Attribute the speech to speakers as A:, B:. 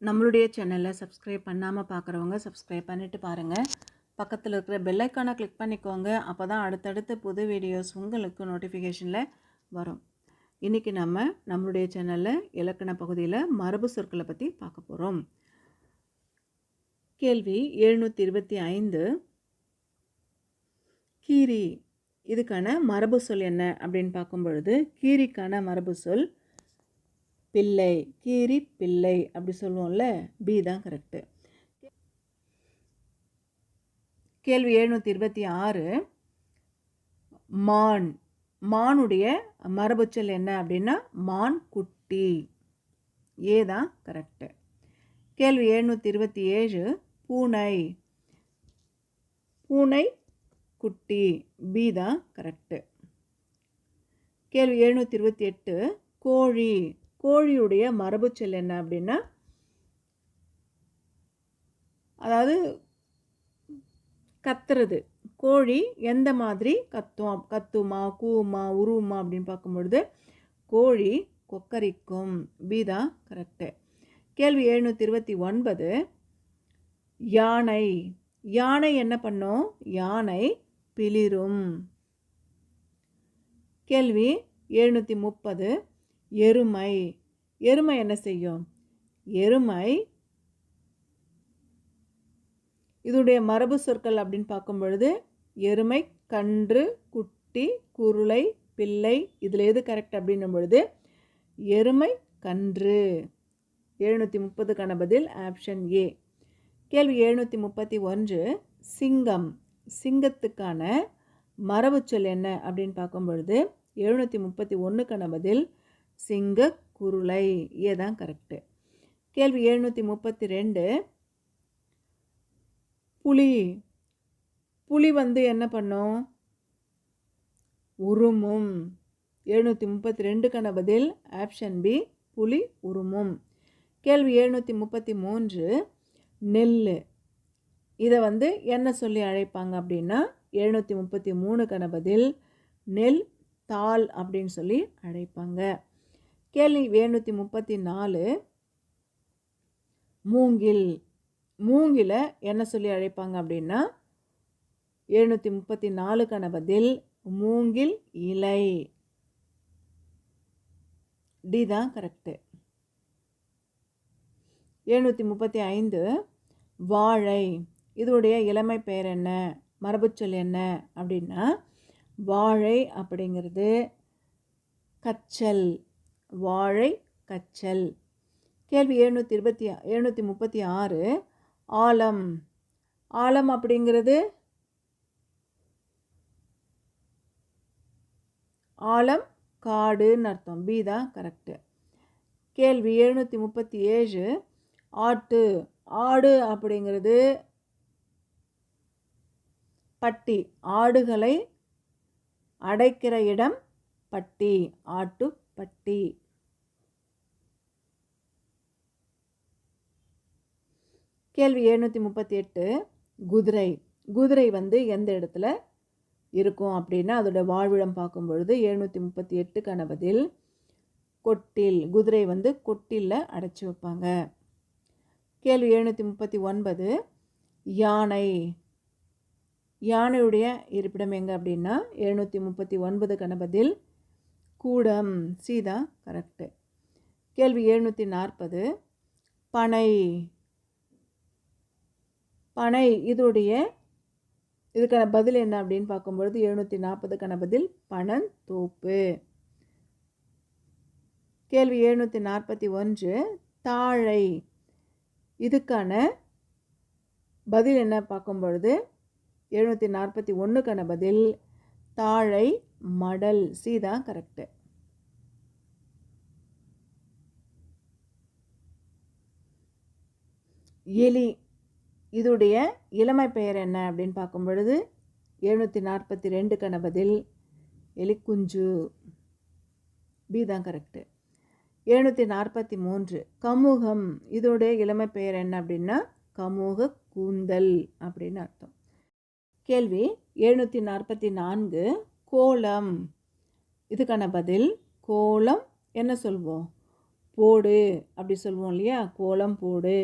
A: நம்மளுடைய சேனலை சப்ஸ்கிரைப் பண்ணாமல் பார்க்குறவங்க சப்ஸ்கிரைப் பண்ணிவிட்டு பாருங்கள். பக்கத்தில் இருக்கிற பெல் ஐக்கானை கிளிக் பண்ணிக்கோங்க. அப்போ தான் அடுத்தடுத்த புது வீடியோஸ் உங்களுக்கு நோட்டிஃபிகேஷனில் வரும். இன்றைக்கி நம்மளுடைய சேனலில் இலக்கண பகுதியில் மரபு சொற்களை பற்றி பார்க்க போகிறோம். கேள்வி 725. கீரி இதுக்கான மரபு சொல் என்ன அப்படின்னு பார்க்கும் பொழுது, கீரிக்கான மரபு சொல் பிள்ளை. கீரி பிள்ளை அப்படி சொல்லுவோம்ல, பி தான் கரெக்டு. கேள்வி 726. மான். மானுடைய மரபுச்சொல் என்ன அப்படின்னா மான் குட்டி. ஏ தான் கரெக்டு. கேள்வி 727. பூனை. பூனை குட்டி. பி தான் கரெக்டு. கேள்வி 728. கோழி. கோழியுடைய மரபுச்சொல் என்ன அப்படின்னா, அதாவது கத்துறது. கோழி எந்த மாதிரி கத்துமா, கூவுமா, உருவுமா அப்படின்னு பார்க்கும்பொழுது கோழி கொக்கரிக்கும். பி தான் கரெக்டு. கேள்வி 729. யானை. யானை என்ன பண்ணும்? யானை பிளிரும். கேள்வி 730. எருமை. எருமை என்ன செய்யும்? எருமை இதோடைய மரபு சொற்கள் அப்படின்னு பார்க்கும் பொழுது எருமை, கன்று, குட்டி, குருளை, பிள்ளை, இதில் எது கரெக்ட் அப்படின்னும் பொழுது எருமை கன்று. 730க்கான பதில் ஆப்ஷன் ஏ. கேள்வி 731. சிங்கம். சிங்கத்துக்கான மரபு சொல் என்ன அப்படின்னு பார்க்கும் பொழுது 731க்கான பதில் சிங்க குருளை. ஏ தான் கரெக்டு. கேள்வி 732. புலி. புலி என்ன பண்ணும்? உருமும். 732க்கான பதில் ஆப்ஷன் பி புலி உருமும். கேள்வி 733. நெல். இதை என்ன சொல்லி அழைப்பாங்க அப்படின்னா 733க்கான பதில் நெல் தாள் அப்படின்னு சொல்லி அழைப்பாங்க. கேள்வி 734. மூங்கில். மூங்கில என்ன சொல்லி அழைப்பாங்க அப்படின்னா 734க்கான பதில் மூங்கில் இலை. டி தான் கரெக்டு. 735. வாழை. இதோடைய இளமை பெயர் என்ன, மரபுச்சொல் என்ன அப்படின்னா வாழை அப்படிங்கிறது கச்சல். வாழை கச்சல். கேள்வி 736. ஆலம். ஆலம் அப்படிங்கிறது ஆலம் காடுன்னு அர்த்தம். பி தான் கரெக்டு. கேள்வி 737. ஆட்டு. ஆடு அப்படிங்கிறது பட்டி. ஆடுகளை அடைக்கிற இடம் பட்டி. ஆட்டு பட்டி. கேள்வி 738. குதிரை. குதிரை எந்த இடத்துல இருக்கும் அப்படின்னா அதோட வாழ்விடம் பார்க்கும் பொழுது 738க்கான பதில் கொட்டில். குதிரை கொட்டில்ல அடைச்சி வைப்பாங்க. கேள்வி 739. யானை. யானையுடைய இருப்பிடம் எங்கே அப்படின்னா 739க்கான பதில் கூடம். சி தான் கரெக்டு. கேள்வி 740. பனை. பனை இதுக்கான பதில் என்ன அப்படின்னு பார்க்கும்பொழுது 740க்கான பதில் பனந்தோப்பு. கேள்வி 741. தாழை. இதுக்கான பதில் என்ன பார்க்கும் பொழுது 741க்கான பதில் தாழை மடல். சி தான் கரெக்டு. எலி. இதோடைய இளமை பெயர் என்ன அப்படின்னு பார்க்கும் பொழுது 742க்கான பதில் எலிக்குஞ்சு. பி தான் கரெக்டு. 743. கமுகம். இதோடைய இளமை பெயர் என்ன அப்படின்னா கமுக கூந்தல் அப்படின்னு அர்த்தம். கேள்வி 744. கோலம். இதுக்கான பதில் கோலம் என்ன சொல்வோம்? போடு அப்படி சொல்லுவோம் இல்லையா, கோலம் போடு